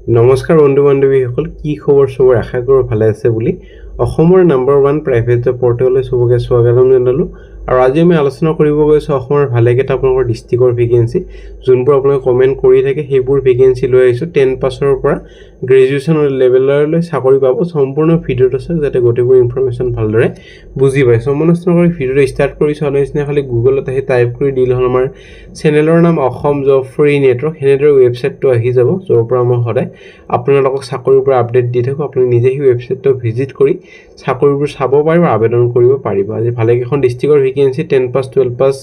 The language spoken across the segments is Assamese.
নমস্কাৰ বন্ধু বান্ধৱীসকল, কি খবৰ? সবৰ আশা কৰোঁ ভালে আছে বুলি। অসমৰ নাম্বাৰ 1 প্ৰাইভেট জব পৰ্টেললৈ সবকে স্বাগতম জনালোঁ। আৰু আজি আমি আলোচনা কৰিব গৈছোঁ অসমৰ ভালেকেইটা আপোনালোকৰ ডিষ্ট্ৰিক্টৰ ভেকেঞ্চি, যোনবোৰ আপোনালোকে কমেণ্ট কৰি থাকে সেইবোৰ ভেকেঞ্চি লৈ আহিছোঁ। 10 পাছৰ পৰা গ্ৰেজুৱেশ্যন লেভেললৈ চাকৰি পাব। সম্পূৰ্ণ ভিডিঅ'টো চাওক যাতে গোটেইবোৰ ইনফৰমেশ্যন ভালদৰে বুজি পায়। সম্পূৰ্ণ কৰি ভিডিঅ'টো ষ্টাৰ্ট কৰিছোঁ। আলোচনা খালি গুগলত আহি টাইপ কৰি দিলে হ'ল আমাৰ চেনেলৰ নাম অসম জব ফ্ৰী নেটৱৰ্ক, সেনেদৰে ৱেবছাইটটো আহি যাব, য'ৰ পৰা মই সদায় আপোনালোকক চাকৰিৰ পৰা আপডেট দি থাকোঁ। আপুনি নিজে সেই ৱেবছাইটটো ভিজিট কৰি চাকৰিবোৰ চাব পাৰিব, আবেদন কৰিব পাৰিব। আজি ভালেকেইখন ডিষ্ট্ৰিক্টৰ ভেকেঞ্চি 10 পাছ 12 পাছ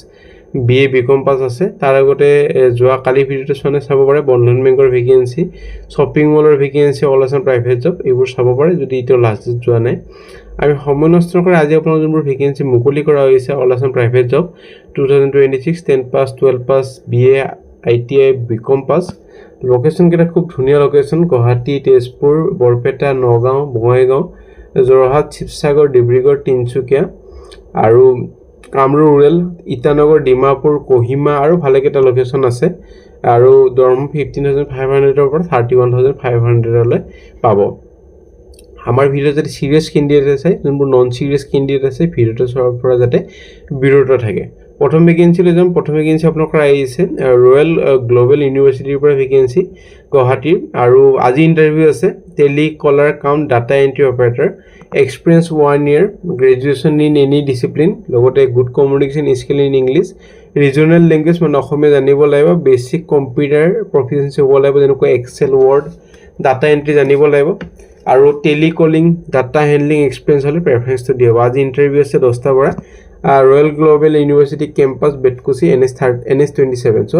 BA BCom পাছ আছে। তাৰ আগতে যোৱাকালি ভিডিঅ'টো চোৱা চাব পাৰে। বন্ধন বেংকৰ ভেকেঞ্চি, শ্বপিং মলৰ vacancy, all Assam private job, এইবোৰ চাব পাৰে যদি এতিয়াও লাষ্ট ডেট যোৱা নাই। আমি সময় নষ্ট কৰি আজি আপোনাৰ যোনবোৰ ভেকেঞ্চি মুকলি কৰা হৈছে অল আছাম প্ৰাইভেট জব 2026 10 পাছ 12 পাছ BA ITI BCom পাছ। লোকেশ্যনকেইটা খুব ধুনীয়া লোকেশ্যন। গুৱাহাটী, তেজপুৰ, বৰপেটা, নগাঁও, বঙাইগাঁও, যোৰহাট, শিৱসাগৰ, ডিব্ৰুগড়, তিনিচুকীয়া আৰু কামৰূপ ৰুৰেল, ইটানগৰ, ডিমাপুৰ, কহিমা আৰু ভালেকেইটা লোকেশ্যন আছে। আৰু দৰমহা 15,500ৰ পৰা 31,500লৈ পাব। আমাৰ ভিডিঅ' যাতে চিৰিয়াছ কেণ্ডিডেট আছে, যোনবোৰ নন চিৰিয়াছ কেণ্ডিডেট আছে, ভিডিঅ'টো চোৱাৰ পৰা যাতে বিৰত থাকে। প্ৰথম ভেকেঞ্চিলৈ যাম। প্ৰথম ভেকেঞ্চি আপোনালোকৰ আহিছে ৰয়েল গ্ল'বেল ইউনিভাৰ্চিটিৰ পৰা ভেকেঞ্চি গুৱাহাটীৰ। আৰু আজি ইণ্টাৰভিউ আছে। টেলি কলাৰ কাম data entry operator, experience 1 year, graduation in any discipline, লগতে good communication skill in English, regional language মানে অসমীয়া জানিব লাগিব, বেছিক কম্পিউটাৰ প্ৰফিচিয়েঞ্চি হ'ব লাগিব, যেনেকৈ এক্সেল, ৱৰ্ড, ডাটা এণ্ট্ৰি জানিব লাগিব, আৰু টেলিকলিং ডাটা হেণ্ডলিং এক্সপিৰিয়েঞ্চ হ'লে প্ৰেফাৰেঞ্চটো দিয়া হ'ব। আজি ইণ্টাৰভিউ আছে 10টাৰ পৰা। Royal Global University campus Betkuchi NH27। So'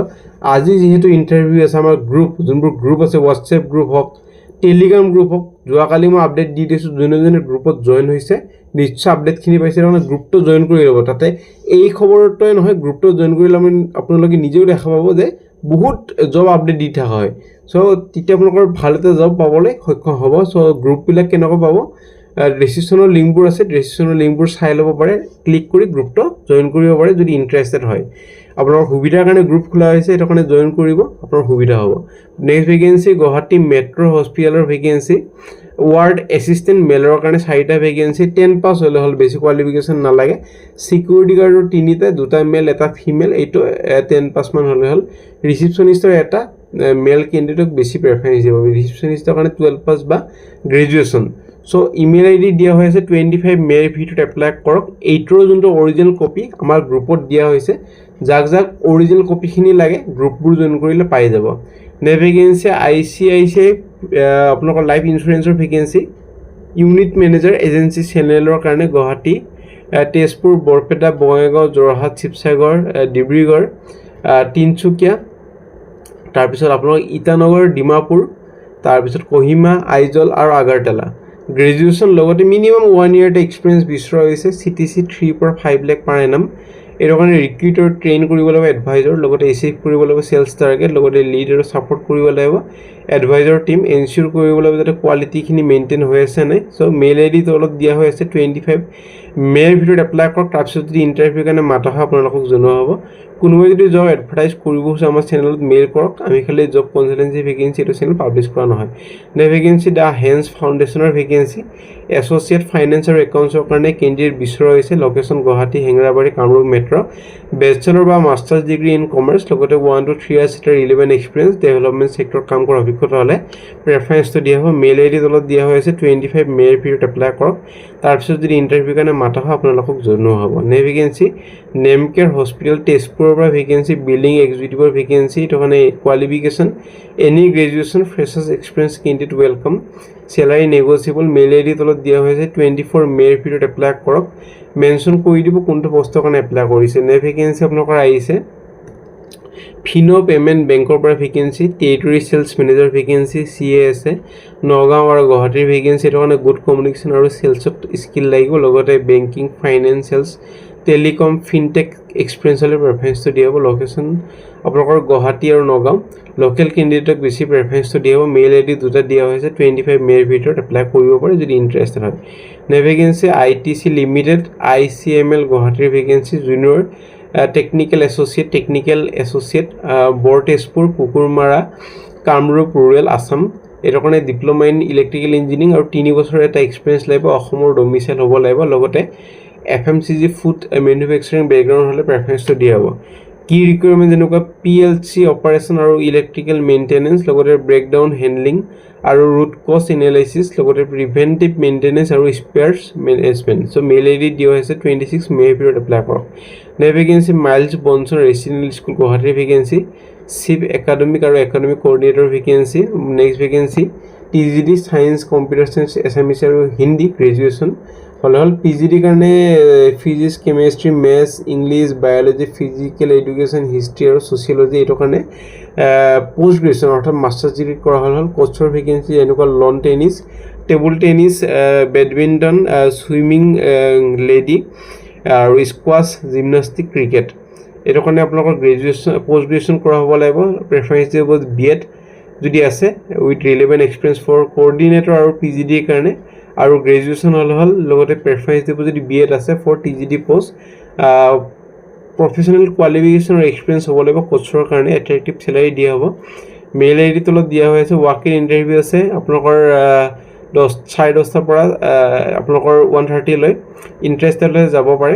আজি যিহেতু ইণ্টাৰভিউ আছে, আমাৰ গ্ৰুপ যোনবোৰ গ্ৰুপ আছে, হোৱাটছএপ গ্ৰুপ হওক, টেলিগ্ৰাম গ্ৰুপ হওক, যোৱাকালি মই আপডেট দি দিছোঁ। যোনে যোনে গ্ৰুপত জইন হৈছে নিশ্চয় আপডেটখিনি পাইছে, তাৰমানে গ্ৰুপটো জইন কৰি ল'ব। তাতে এই খবৰটোৱে নহয়, গ্ৰুপটো জইন কৰিলে আপোনালোকে নিজেও দেখা পাব যে বহুত জব আপডেট দি থকা হয়। চ' তেতিয়া আপোনালোকৰ ভাল এটা জব পাবলৈ সক্ষম হ'ব। চ' গ্ৰুপবিলাক কেনেকৈ পাব? ৰেজিষ্ট্ৰেশ্যনৰ লিংকবোৰ আছে, ৰেজিষ্ট্ৰেশ্যনৰ লিংকবোৰ চাই ল'ব পাৰে, ক্লিক কৰি গ্ৰুপটো জইন কৰিব পাৰে যদি ইণ্টাৰেষ্টেড হয়। আপোনাৰ সুবিধাৰ কাৰণে গ্ৰুপ খোলা হৈছে, সেইটো কাৰণে জইন কৰিব, আপোনাৰ সুবিধা হ'ব। নেক্সট ভেকেঞ্চি গুৱাহাটী মেট্ৰ' হস্পিটেলৰ ভেকেঞ্চি, ৱাৰ্ড এছিষ্টেণ্ট মেলৰ কাৰণে 4টা ভেকেঞ্চি। 10 পাছ হ'লে হ'ল, বেছি কোৱালিফিকেশ্যন নালাগে। ছিকিউৰিটি গাৰ্ডৰ 3টা, 2টা মেল 1টা ফিমেল, এইটো 10 পাছ মান হ'লে হ'ল। ৰিচিপশ্যনিষ্টৰ 1টা মেল কেণ্ডিডেটক বেছি প্ৰেফাৰেঞ্চ দিব। ৰিচিপশ্যনিষ্টৰ কাৰণে 12 পাছ বা গ্ৰেজুৱেশ্যন। চ' ইমেইল ID দিয়া হৈ আছে। 25 মেৰ ভিতৰত এপ্লাই কৰক। 8ৰ যোনটো অৰিজিনেল কপি আমাৰ গ্ৰুপত দিয়া হৈছে, যাক যাক অৰিজিনেল কপিখিনি লাগে গ্ৰুপবোৰ জইন কৰিলে পাই যাব। নেক্সট ভেকেঞ্চি ICICI আপোনালোকৰ লাইফ ইঞ্চুৰেঞ্চৰ ভেকেঞ্চি, ইউনিট মেনেজাৰ এজেঞ্চি চেনেলৰ কাৰণে গুৱাহাটী, তেজপুৰ, বৰপেটা, বঙাইগাঁও, যোৰহাট, শিৱসাগৰ, ডিব্ৰুগড়, তিনিচুকীয়া, তাৰপিছত আপোনালোক ইটানগৰ, ডিমাপুৰ, তাৰপিছত কহিমা, আইজল আৰু আগাৰতলা। গ্ৰেজুৱেশ্যন লগতে মিনিমাম 1 year এক্সপিৰিয়েঞ্চ বিচৰা হৈছে। CTC 3 পৰা 5 লাখ পাৰ এনাম। এইটো কাৰণে ৰিক্ৰুইটৰ ট্ৰেইন কৰিব লাগিব, এডভাইজৰ, লগতে এচিভ কৰিব লাগিব চেলছ টাৰ্গেট, লগতে লিড আৰু ছাপৰ্ট কৰিব লাগিব এডভাইজৰ টিম, এনচিয়ৰ কৰিব লাগিব যাতে কোৱালিটিখিনি মেইনটেইন হৈ আছে নাই। চ' মেইল ID তলত দিয়া হৈ আছে। 25 মেৰ ভিতৰত এপ্লাই কৰক। তাৰপিছত যদি ইণ্টাৰভিউৰ কাৰণে মাতা হয় আপোনালোকক জনোৱা হ'ব। কোনোবাই যদি জব এডভাৰটাইজ কৰিব হৈছে আমাৰ চেনেলত মেইল কৰক। আমি খালি জব কনচালটেঞ্চি ভেকেঞ্চি এইটো চেনেল পাব্লিছ কৰা নহয়। নেক্সট ভেকেঞ্চি দ্য হেন্স ফাউণ্ডেশ্যনৰ ভেকেঞ্চি, এছ'চিয়েট ফাইনেন্স আৰু একাউণ্টছৰ কাৰণে কেণ্ডিডেট বিচৰা হৈছে। Location Guwahati, Hengrabari, Kamrup metro', bachelor বা মাষ্টাৰ্ছ ডিগ্ৰী ইন কমাৰ্চ, লগতে 1 to 3 years relevant experience, development ছেক্টৰত কাম কৰা অভিজ্ঞতা হ'লে প্ৰেফাৰেঞ্চটো দিয়া হ'ব। মেইল ID তলত দিয়া হৈ আছে। 25 মেৰ ভিতৰত এপ্লাই কৰক। তাৰপিছত যদি ইণ্টাৰভিউৰ কাৰণে মাতা হয় আপোনালোকক জনোৱা হ'ব। নেক্সট ভেকেঞ্চি নেমকেয়াৰ হস্পিটেল তেজপুৰৰ পৰা ভেকেঞ্চি, বিল্ডিং এক্সিকিউটিভৰ ভেকেঞ্চি, এইটো কাৰণে qualification any graduation, freshers experience candidate welcome, salary negotiable. Mail ID তলত দিয়া হৈছে। 24 মেৰ ভিতৰত এপ্লাই কৰক। মেনশ্যন কৰি দিব কোনটো পষ্টৰ কাৰণে এপ্লাই কৰিছে। নেক্সট ভেকেঞ্চি আপোনালোকৰ আহিছে ফিনো পে'মেণ্ট বেংকৰ পৰা vacancy, territory sales manager vacancy, CA আছে নগাঁও আৰু গুৱাহাটীৰ ভেকেঞ্চি। এইটো কাৰণে গুড কমিউনিকেশ্যন আৰু চেলছত স্কিল লাগিব, লগতে banking, finance, sales, telecom, fintech experience হ'লে প্ৰেফাৰেঞ্চটো দিয়া হ'ব। লোকেশ্যন আপোনালোকৰ গুৱাহাটী আৰু নগাঁও। লোকেল কেণ্ডিডেটক বেছি প্ৰেফাৰেঞ্চটো দিয়া হ'ব। মেইল ID 2টা দিয়া হৈছে। 25 মেৰ ভিতৰত এপ্লাই কৰিব পাৰে যদি ইণ্টাৰেষ্টেড হয়। Next vacancy ITC limited, ICML গুৱাহাটীৰ ভেকেঞ্চি, জুনিয়ৰ টেকনিকেল এছ'চিয়েট, বৰ তেজপুৰ, কুকুৰমাৰা, কামৰূপ ৰুৰেল, আছাম। এইটো কাৰণে ডিপ্লোমা ইন ইলেক্ট্ৰিকেল ইঞ্জিনিয়াৰিং আৰু 3 বছৰৰ এটা এক্সপিৰিয়েঞ্চ লাগিব অসমৰ ডমিচাইল হ'ব লাগিব লগতে FMCG ফুড মেনুফেকচাৰিং বেকগ্ৰাউণ্ড হ'লে প্ৰেফাৰেঞ্চটো দিয়া হ'ব কি ৰিকুৱাৰমেণ্ট যেনেকুৱা PLC অপাৰেশ্যন আৰু ইলেক্ট্ৰিকেল মেইনটেনেন্স লগতে ব্ৰেকডাউন হেণ্ডলিং আৰু ৰুট কজ এনালাইচিছ লগতে প্ৰিভেণ্টিভ মেইনটেনেন্স আৰু স্পেয়াৰ্ছ মেনেজমেণ্ট চ' মেইল ID দিয়া হৈছে 26 মে পিৰিয়ড এপ্লাই কৰক নে ভেকেঞ্চি মাইলছ বনছন ৰেচিডেণ্ট স্কুল গুৱাহাটীৰ ভেকেঞ্চি চিফ একাডেমিক আৰু academic coordinator vacancy next vacancy TGD science computer science SMS আৰু হিন্দী গ্ৰেজুৱেশ্যন হ'লে হ'ল PGD কাৰণে physics chemistry maths English biology physical education history আৰু ছ'চিয়লজি এইটো কাৰণে পোষ্ট গ্ৰেজুৱেশ্যন অৰ্থাৎ মাষ্টাৰ্ছ ডিগ্ৰী কৰা হ'ল কোচৰ ভেকেঞ্চি এনেকুৱা lawn tennis table tennis badminton swimming lady আৰু স্কোৱাছ জিমনাষ্টিক ক্ৰিকেট এইটো কাৰণে আপোনালোকৰ গ্ৰেজুৱেশ্যন পোষ্ট গ্ৰেজুৱেশ্যন কৰা হ'ব লাগিব প্ৰেফাৰেঞ্চ দিব B.Ed যদি আছে with relevant experience for coordinator আৰু PGD কাৰণে আৰু গ্ৰেজুৱেশ্যন হ'ল লগতে প্ৰেফাৰেঞ্চ দিব যদি B.Ed আছে for TGD post professional qualification আৰু এক্সপিৰিয়েঞ্চ হ'ব লাগিব কোচৰ কাৰণে এট্ৰেক্টিভ চেলাৰী দিয়া হ'ব মেইল ID তলত দিয়া হৈ আছে ৱাক ইন ইণ্টাৰভিউ আছে আপোনালোকৰ 10:30 পৰা আপোনালোকৰ 1:30 লৈ ইণ্টাৰেষ্টেড হ'লে যাব পাৰে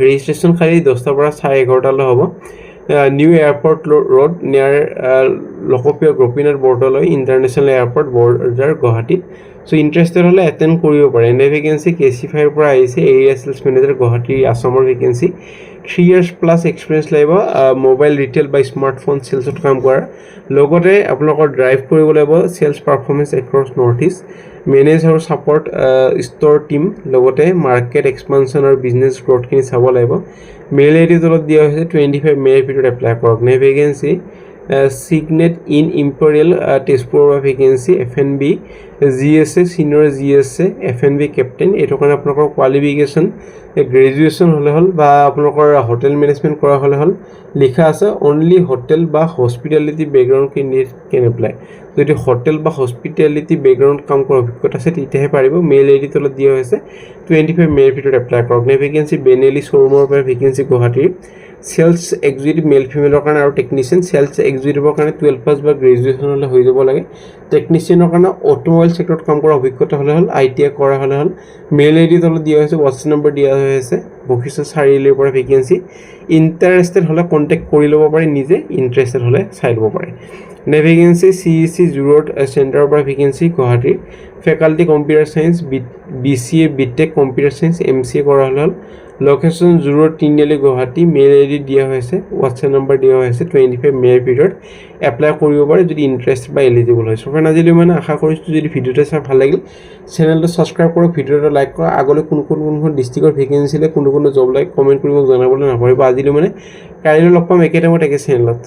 ৰেজিষ্ট্ৰেশ্যন খালি 10 পৰা 11:30 হ'ব নিউ এয়াৰপৰ্ট ৰোড নিয়াৰ লোকপ্ৰিয় গোপীনাথ বৰদলৈ ইণ্টাৰনেশ্যনেল এয়াৰপৰ্ট বৰজাৰ গুৱাহাটী চ' ইণ্টাৰেষ্টেড হ'লে এটেণ্ড কৰিব পাৰে এনে ভেকেঞ্চি KC5ৰ পৰা আহিছে এৰিয়া চেলছ মেনেজাৰ গুৱাহাটী আছামৰ ভেকেঞ্চি 3 years প্লাছ এক্সপিৰিয়েঞ্চ লাগিব মোবাইল ৰিটেইল বা স্মাৰ্টফোন চেলছত কাম কৰা লগতে আপোনালোকৰ ড্ৰাইভ কৰিব লাগিব sales performance across north east manage আৰু ছাপৰ্ট ষ্ট'ৰ টীম লগতে মাৰ্কেট এক্সপানশ্যন আৰু বিজনেছ গ্ৰথখিনি চাব লাগিব মেইল ID তলত দিয়া হৈছে 25 মেৰ ভিতৰত এপ্লাই কৰক নে ভেকেঞ্চি চিগনেট ইন ইম্পেৰিয়েল তেজপুৰৰ vacancy FNB GSA senior GSA FNB captain এইটো কাৰণে আপোনালোকৰ কোৱালিফিকেশ্যন গ্ৰেজুৱেশ্যন হ'লে হ'ল বা আপোনালোকৰ হোটেল মেনেজমেণ্ট কৰা হ'লে হ'ল লিখা আছে অনলি হোটেল বা হস্পিটেলিটি বেকগ্ৰাউণ্ড কেন এপ্লাই যদি হোটেল বা হস্পিটেলিটি বেকগ্ৰাউণ্ড কাম কৰাৰ অভিজ্ঞতা আছে তেতিয়াহে পাৰিব মেইল ID তলত দিয়া হৈছে 25 মেৰ ভিতৰত এপ্লাই কৰক নে ভেকেঞ্চি বেনেলি শ্ব'ৰুমৰ পৰা ভেকেঞ্চি গুৱাহাটীৰ চেলছ এক্সিকিউটিভ মেল ফিমেলৰ কাৰণে আৰু টেকনিচিয়ান চেলছ এক্সিকিউটিভৰ কাৰণে 12 পাছ বা গ্ৰেজুৱেশ্যন হ'লে হৈ যাব লাগে টেকনিচিয়ানৰ কাৰণে অটোমোবাইল ছেক্টৰত কাম কৰা অভিজ্ঞতা হ'লে হ'ল ITI কৰা হ'লে হ'ল মেইল ID তলত দিয়া হৈছে হোৱাটছএপ নম্বৰ দিয়া হৈ আছে বশিষ্ঠ চাৰিআলিৰ পৰা ভেকেঞ্চি ইণ্টাৰেষ্টেড হ'লে কণ্টেক্ট কৰি ল'ব পাৰে নিজে ইণ্টাৰেষ্টেড হ'লে চাই ল'ব পাৰে নে ভেকেঞ্চি CEC জুৰোড চেণ্টাৰৰ পৰা ভেকেঞ্চি গুৱাহাটীৰ faculty computer science BCA BTech computer science MCA কৰা হ'লে হ'ল লোকেশ্যন জুৰোড তিনিআলি গুৱাহাটী মেইল ID দিয়া হৈছে হোৱাটছএপ নম্বৰ দিয়া হৈছে 25 মেৰ ভিতৰত এপ্লাই কৰিব পাৰে যদি ইণ্টাৰেষ্টেড বা এলিজিবল হয় ফ্ৰেণ্ড আজিলৈ মানে আশা কৰিছোঁ যদি ভিডিঅ'টো চাই ভাল লাগিল চেনেলটো ছাবস্ক্ৰাইব কৰক ভিডিঅ'টো লাইক কৰা আগলৈ কোনখন ডিষ্ট্ৰিক্টৰ ভেকেঞ্চি লাগে কোন জব লাগে কমেণ্ট কৰি মোক জনাবলৈ নাপাহৰিব আজিলৈ মানে কাইলৈ লগ পাম একে টাইমত একে চেনেলত